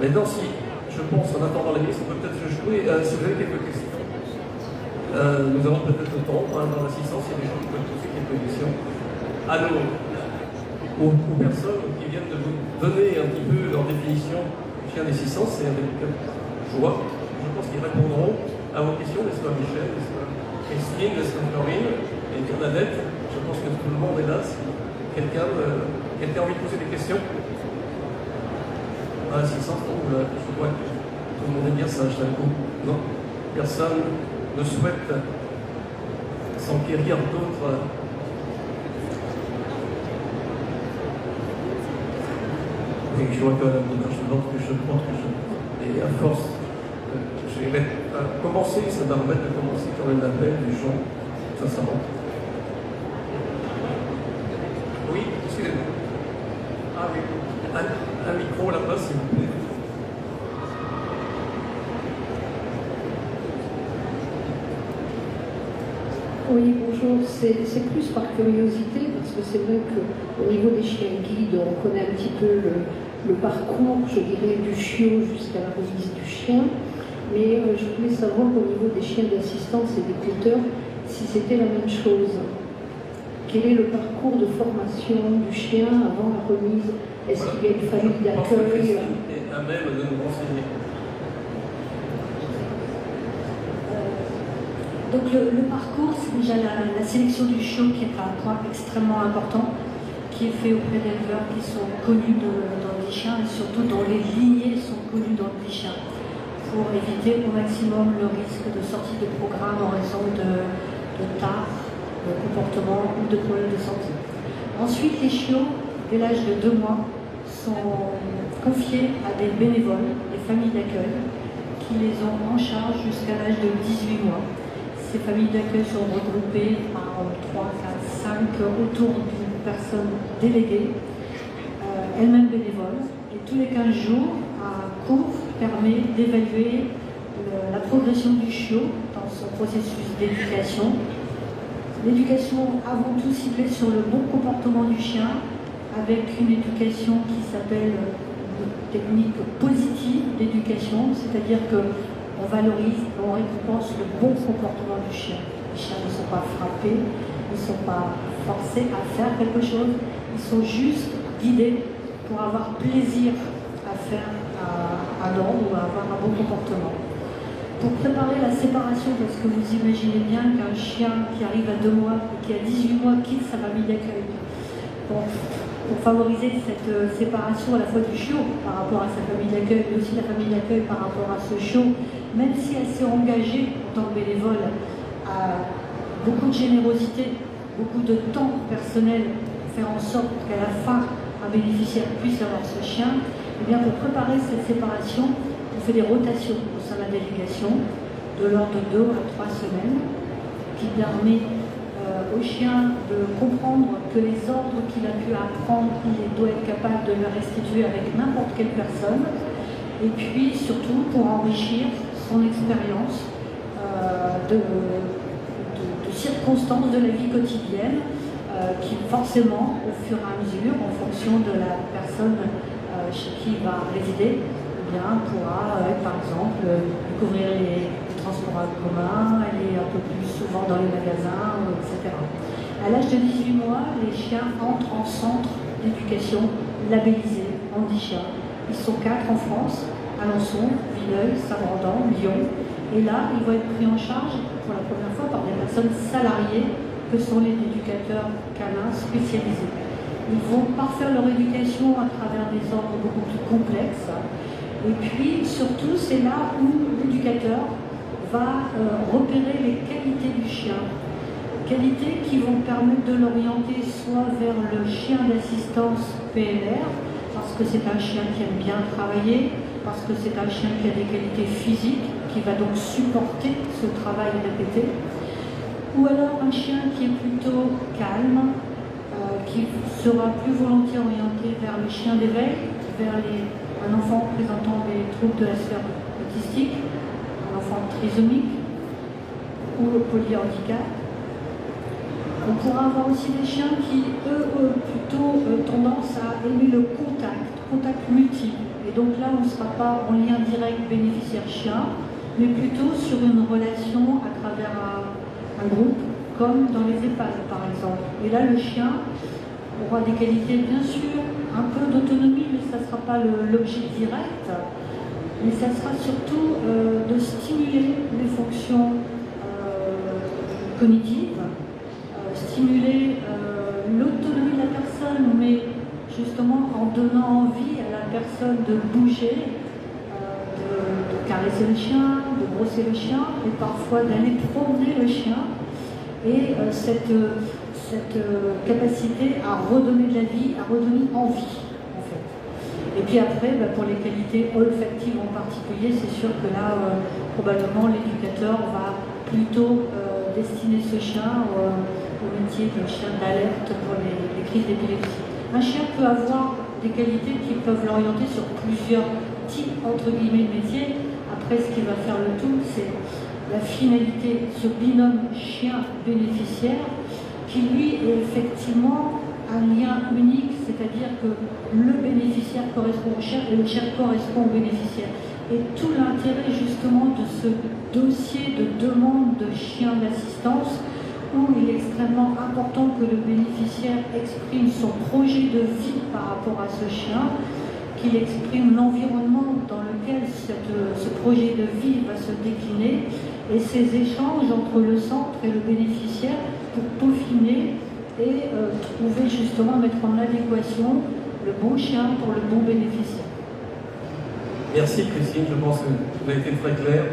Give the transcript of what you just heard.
Maintenant, si je pense en attendant la liste, on peut peut-être jouer si vous avez quelques questions. Nous avons peut-être le temps, dans l'assistance, il y a des gens qui peuvent poser quelques questions. Alors, aux personnes qui viennent de vous donner un petit peu leur définition du chien d'assistance, c'est avec joie. Je pense qu'ils répondront à vos questions, n'est-ce pas Michel, n'est-ce pas Christine, n'est-ce pas Florine et Bernadette. Je pense que tout le monde est là. Si quelqu'un a envie de poser des questions à l'assistance, je vois que tout le monde est bien sage d'un coup. Non, personne ne souhaite s'enquérir d'autres. Et je vois que je pense que et à force, je vais commencer, ça va remettre de commencer quand même l'appel du chant, sincèrement. Oui, excusez-moi. Ah oui, un micro là-bas, s'il vous plaît. Oui, bonjour. C'est plus par curiosité, parce que c'est vrai qu'au niveau des chiens guides, on connaît un petit peu le parcours, je dirais, du chiot jusqu'à la remise du chien. Mais je voulais savoir au niveau des chiens d'assistance et des couteurs, si c'était la même chose. Quel est le parcours de formation du chien avant la remise? Est-ce qu'il y a une famille d'accueil? À même de nous renseigner. Donc le parcours, c'est déjà la sélection du chiot qui est un point extrêmement important, qui est fait auprès d'éleveurs qui sont connus dans les chiens et surtout dont les lignées sont connues dans les chiens, pour éviter au maximum le risque de sortie de programme en raison de tard, de comportement ou de problèmes de santé. Ensuite, les chiots, dès l'âge de 2 mois, sont confiés à des bénévoles, des familles d'accueil, qui les ont en charge jusqu'à l'âge de 18 mois. Ces familles d'accueil sont regroupées par 3, 4, 5 autour d'une personne déléguée, elle-même bénévole. Et tous les 15 jours, un cours permet d'évaluer la progression du chiot dans son processus d'éducation. L'éducation avant tout ciblée sur le bon comportement du chien, avec une éducation qui s'appelle une technique positive d'éducation, c'est-à-dire qu'on valorise, on récompense le bon comportement du chien. Les chiens ne sont pas frappés, ils ne sont pas forcés à faire quelque chose, ils sont juste guidés pour avoir plaisir à faire un ordre ou à avoir un bon comportement. Pour préparer la séparation, parce que vous imaginez bien qu'un chien qui arrive à 2 mois et qui à 18 mois quitte sa famille d'accueil, pour favoriser cette séparation à la fois du chiot par rapport à sa famille d'accueil, mais aussi la famille d'accueil par rapport à ce chiot, même si elle s'est engagée en tant que bénévole à beaucoup de générosité, beaucoup de temps personnel pour faire en sorte qu'à la fin, un bénéficiaire puisse avoir ce chien, et bien pour préparer cette séparation, on fait des rotations au sein de la délégation de l'ordre de 2 à 3 semaines, qui permet au chien de comprendre que les ordres qu'il a pu apprendre, il doit être capable de les restituer avec n'importe quelle personne, et puis surtout pour enrichir son expérience de circonstances de la vie quotidienne, qui forcément, au fur et à mesure, en fonction de la personne chez qui il va résider, eh bien, pourra, par exemple, découvrir les transports en commun, aller un peu plus souvent dans les magasins, etc. À l'âge de 18 mois, les chiens entrent en centre d'éducation labellisé handi-chien. Ils sont 4 en France, Alençon, Villeuil, Saint-Brendan, Lyon. Et là, ils vont être pris en charge pour la première fois par des personnes salariées que sont les éducateurs canins spécialisés. Ils vont parfaire leur éducation à travers des ordres beaucoup plus complexes. Et puis, surtout, c'est là où l'éducateur va repérer les qualités du chien. Qualités qui vont permettre de l'orienter soit vers le chien d'assistance PLR, parce que c'est un chien qui aime bien travailler, parce que c'est un chien qui a des qualités physiques, qui va donc supporter ce travail répété, ou alors un chien qui est plutôt calme, qui sera plus volontiers orienté vers le chien d'éveil, vers un enfant présentant des troubles de la sphère autistique, un enfant trisomique ou le polyhandicap. On pourra avoir aussi des chiens qui, eux, ont plutôt tendance à aimer le contact multiple. Et donc là, on ne sera pas en lien direct bénéficiaire-chien, mais plutôt sur une relation à travers un groupe, comme dans les EHPAD par exemple. Et là, le chien aura des qualités, bien sûr, un peu d'autonomie, mais ça ne sera pas l'objet direct. Mais ça sera surtout de stimuler les fonctions cognitives, stimuler l'autonomie de la personne, mais justement en donnant envie à la personne de bouger, de caresser le chien, de brosser le chien, et parfois d'aller promener le chien. Et cette capacité à redonner de la vie, à redonner envie, en fait. Et puis après, pour les qualités olfactives en particulier, c'est sûr que là, probablement, l'éducateur va plutôt destiner ce chien au métier d'un chien d'alerte pour les crises d'épilepsie. Un chien peut avoir des qualités qui peuvent l'orienter sur plusieurs types, entre guillemets, de métiers. Après, ce qui va faire le tout, c'est la finalité, ce binôme chien-bénéficiaire, qui lui est effectivement un lien unique, c'est-à-dire que le bénéficiaire correspond au chien et le chien correspond au bénéficiaire. Et tout l'intérêt justement de ce dossier de demande de chien d'assistance, où il est extrêmement important que le bénéficiaire exprime son projet de vie par rapport à ce chien, qu'il exprime l'environnement dans lequel ce projet de vie va se décliner, et ces échanges entre le centre et le bénéficiaire pour peaufiner et trouver justement, mettre en adéquation le bon chien pour le bon bénéficiaire. Merci Christine, je pense que vous avez été très clair.